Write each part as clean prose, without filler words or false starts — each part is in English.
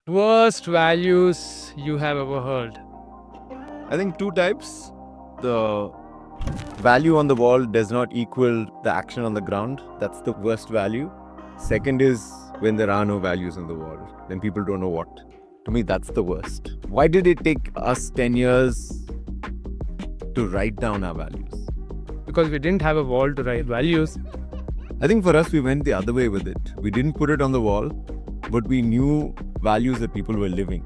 Worst values you have ever heard. I think two types. The value on the wall does not equal the action on the ground. That's the worst value. Second is when there are no values on the wall. Then people don't know what. To me, that's the worst. Why did it take us 10 years to write down our values? Because we didn't have a wall to write values. I think for us, we went the other way with it. We didn't put it on the wall, but we knew values that people were living.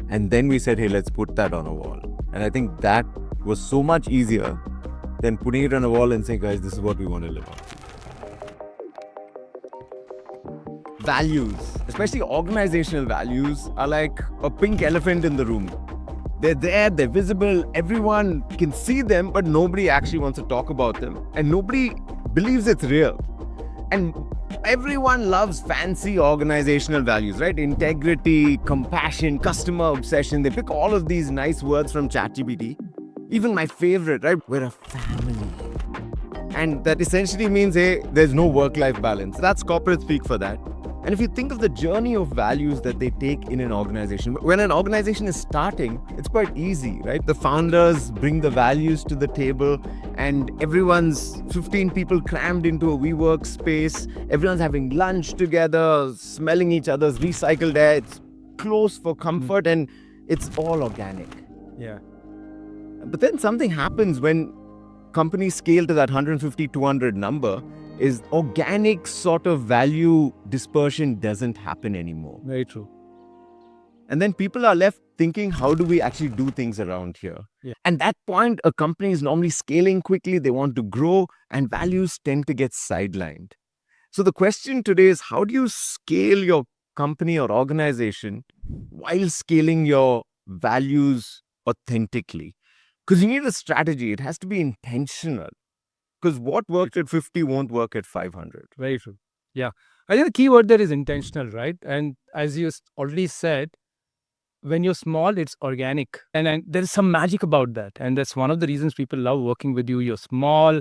And then we said, hey, let's put that on a wall. And I think that was so much easier than putting it on a wall and saying, guys, this is what we want to live on. Values, especially organizational values, are like a pink elephant in the room. They're there, they're visible, everyone can see them, but nobody actually wants to talk about them. And nobody believes it's real. And everyone loves fancy organizational values, right? Integrity, compassion, customer obsession. They pick all of these nice words from ChatGPT. Even my favorite, right? We're a family. And that essentially means, hey, there's no work-life balance. That's corporate speak for that. And if you think of the journey of values that they take in an organization, when an organization is starting, it's quite easy, right? The founders bring the values to the table and everyone's 15 people crammed into a WeWork space. Everyone's having lunch together, smelling each other's recycled air. It's close for comfort and it's all organic. Yeah. But then something happens when companies scale to that 150, 200 number. Is organic sort of value dispersion doesn't happen anymore. Very true. And then people are left thinking, how do we actually do things around here? Yeah. And that point, a company is normally scaling quickly, they want to grow, and values tend to get sidelined. So the question today is, how do you scale your company or organization while scaling your values authentically? Because you need a strategy, it has to be intentional. Because what worked at 50 won't work at 500. Very true. Yeah. I think the key word there is intentional, right? And as you already said, when you're small, it's organic. And there's some magic about that. And that's one of the reasons people love working with you. You're small,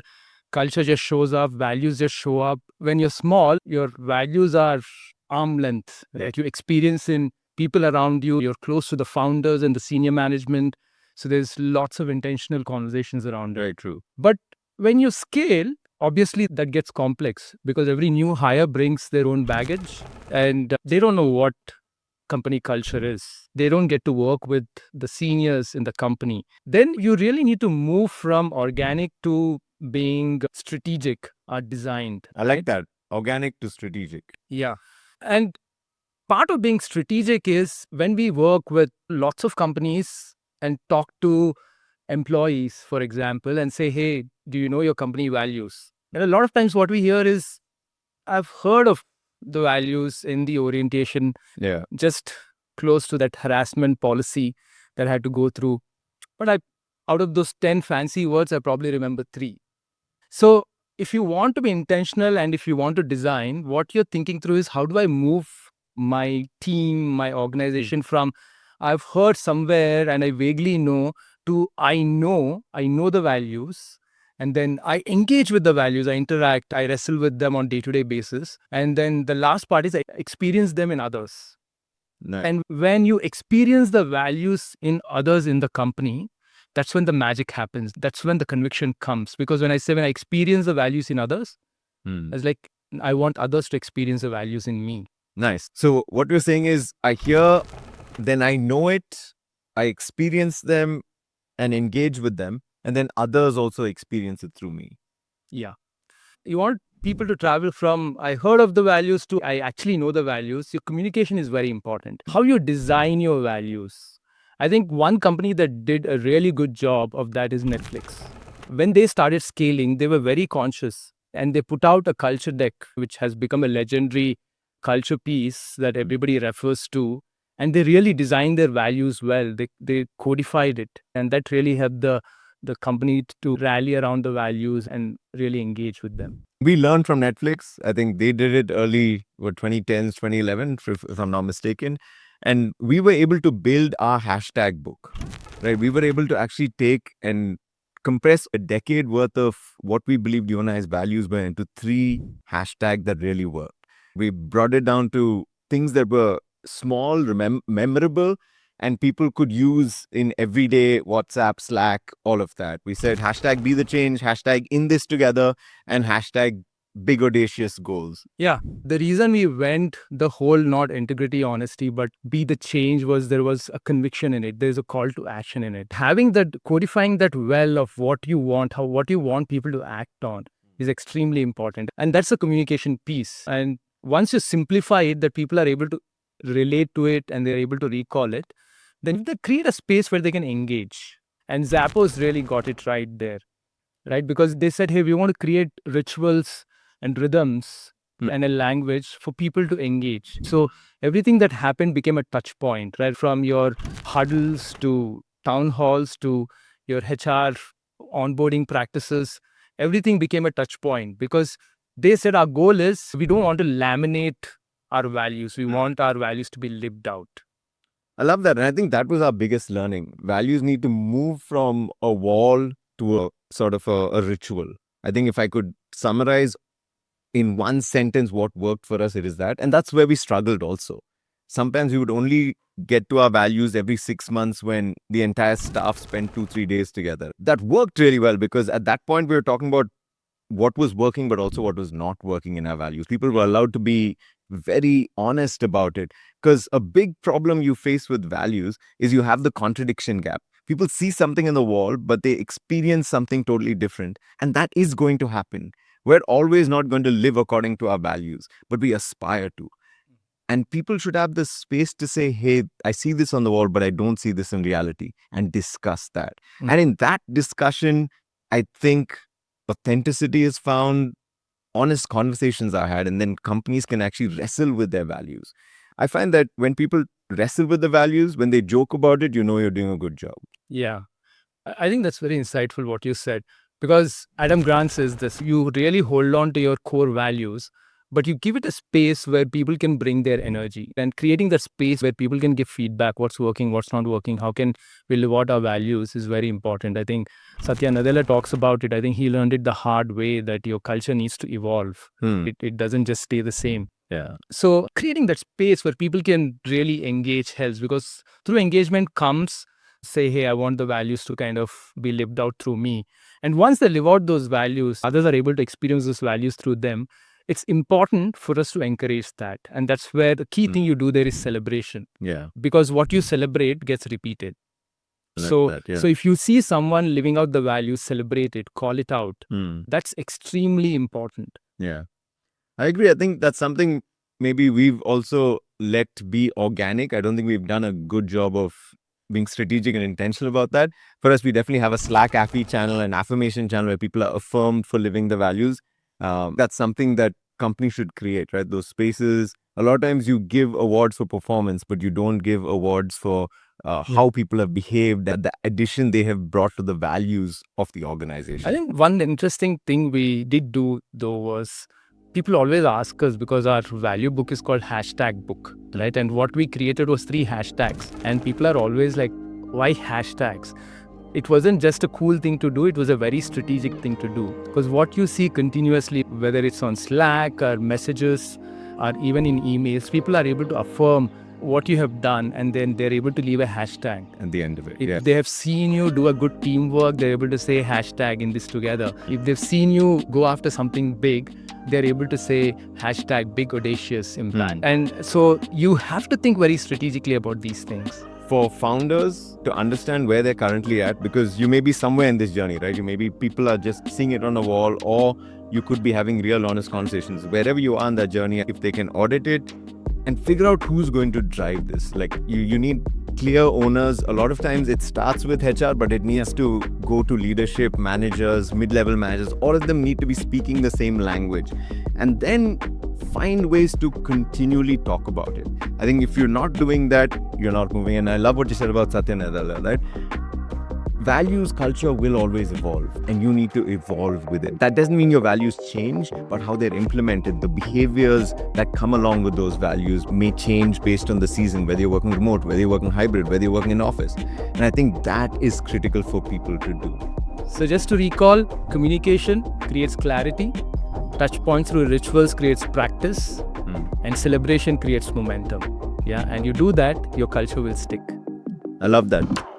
culture just shows up, values just show up. When you're small, your values are arm length that you experience in people around you. You're close to the founders and the senior management. So there's lots of intentional conversations around it. Very true. But when you scale, obviously that gets complex because every new hire brings their own baggage and they don't know what company culture is. They don't get to work with the seniors in the company. Then you really need to move from organic to being strategic or designed. I like that. Organic to strategic. Yeah. And part of being strategic is when we work with lots of companies and talk to employees, for example, and say, hey, do you know your company values? And a lot of times what we hear is, I've heard of the values in the orientation, just close to that harassment policy that I had to go through. But out of those 10 fancy words, I probably remember 3. So if you want to be intentional and if you want to design, what you're thinking through is, how do I move my team, my organization from I've heard somewhere and I vaguely know to I know the values, and then I engage with the values, I interact, I wrestle with them on day-to-day basis. And then the last part is I experience them in others. Nice. And when you experience the values in others in the company, that's when the magic happens. That's when the conviction comes. Because when I say when I experience the values in others, it's like I want others to experience the values in me. Nice. So what you're saying is, I hear, then I know it, I experience them and engage with them, and then others also experience it through me. Yeah. You want people to travel from I heard of the values to I actually know the values. Your communication is very important. How you design your values. I think one company that did a really good job of that is Netflix. When they started scaling, they were very conscious and they put out a culture deck, which has become a legendary culture piece that everybody refers to. And they really designed their values well. They codified it. And that really helped the company to rally around the values and really engage with them. We learned from Netflix. I think they did it early, 2010s, 2011, if I'm not mistaken. And we were able to build our hashtag book, right? We were able to actually take and compress a decade worth of what we believed U&I's values were into 3 hashtags that really worked. We brought it down to things that were small, memorable, and people could use in everyday WhatsApp, Slack, all of that. We said hashtag be the change, hashtag in this together, and hashtag big audacious goals. Yeah. The reason we went the whole not integrity, honesty, but be the change was there was a conviction in it. There's a call to action in it. Having that, codifying that well of what you want, what you want people to act on is extremely important. And that's a communication piece. And once you simplify it, that people are able to relate to it and they're able to recall it, then they create a space where they can engage. And Zappos really got it right there, right? Because they said, hey, we want to create rituals and rhythms and a language for people to engage. So everything that happened became a touch point, right? From your huddles to town halls to your HR onboarding practices, everything became a touch point because they said our goal is we don't want to laminate our values. We want our values to be lived out. I love that. And I think that was our biggest learning. Values need to move from a wall to a sort of a ritual. I think if I could summarize in one sentence what worked for us, it is that. And that's where we struggled also. Sometimes we would only get to our values every 6 months when the entire staff spent 2-3 days together. That worked really well because at that point we were talking about what was working, but also what was not working in our values. People were allowed to be very honest about it, because a big problem you face with values is you have the contradiction gap. People see something in the wall, but they experience something totally different. And that is going to happen. We're always not going to live according to our values, but we aspire to. And people should have the space to say, hey, I see this on the wall, but I don't see this in reality, and discuss that. And in that discussion, I think authenticity is found, honest conversations are had, and then companies can actually wrestle with their values. I find that when people wrestle with the values, when they joke about it, you know you're doing a good job. Yeah. I think that's very insightful what you said, because Adam Grant says this, you really hold on to your core values, but you give it a space where people can bring their energy, and creating that space where people can give feedback, what's working, what's not working, how can we live out our values is very important. I think Satya Nadella talks about it. I think he learned it the hard way, that your culture needs to evolve. It doesn't just stay the same. Yeah. So creating that space where people can really engage helps, because through engagement comes, say, hey, I want the values to kind of be lived out through me. And once they live out those values, others are able to experience those values through them. It's important for us to encourage that. And that's where the key thing you do there is celebration. Yeah. Because what you celebrate gets repeated. Like So that, yeah. so if you see someone living out the values, celebrate it, call it out. That's extremely important. Yeah. I agree. I think that's something maybe we've also let be organic. I don't think we've done a good job of being strategic and intentional about that. For us, we definitely have a Slack Affy channel, an affirmation channel where people are affirmed for living the values. That's something that companies should create, right? Those spaces. A lot of times you give awards for performance, but you don't give awards for how people have behaved, and the addition they have brought to the values of the organization. I think one interesting thing we did do though was, people always ask us, because our value book is called hashtag book, right? And what we created was 3 hashtags. And people are always like, why hashtags? It wasn't just a cool thing to do, it was a very strategic thing to do. Because what you see continuously, whether it's on Slack or messages or even in emails, people are able to affirm what you have done, and then they're able to leave a hashtag At the end of it, if they have seen you do a good teamwork, they're able to say hashtag in this together. If they've seen you go after something big, they're able to say hashtag big audacious impact. And so you have to think very strategically about these things. For founders to understand where they're currently at, because you may be somewhere in this journey, right? You may be, people are just seeing it on a wall, or you could be having real honest conversations. Wherever you are in that journey, if they can audit it and figure out who's going to drive this. Like you need clear owners. A lot of times it starts with HR, but it needs to go to leadership, managers, mid-level managers. All of them need to be speaking the same language. And then find ways to continually talk about it. I think if you're not doing that, you're not moving. And I love what you said about Satya Nadella, right? Values, culture will always evolve, and you need to evolve with it. That doesn't mean your values change, but how they're implemented, the behaviors that come along with those values may change based on the season, whether you're working remote, whether you're working hybrid, whether you're working in office. And I think that is critical for people to do. So just to recall, communication creates clarity, touch points through rituals creates practice, and celebration creates momentum. Yeah, and you do that, your culture will stick. I love that.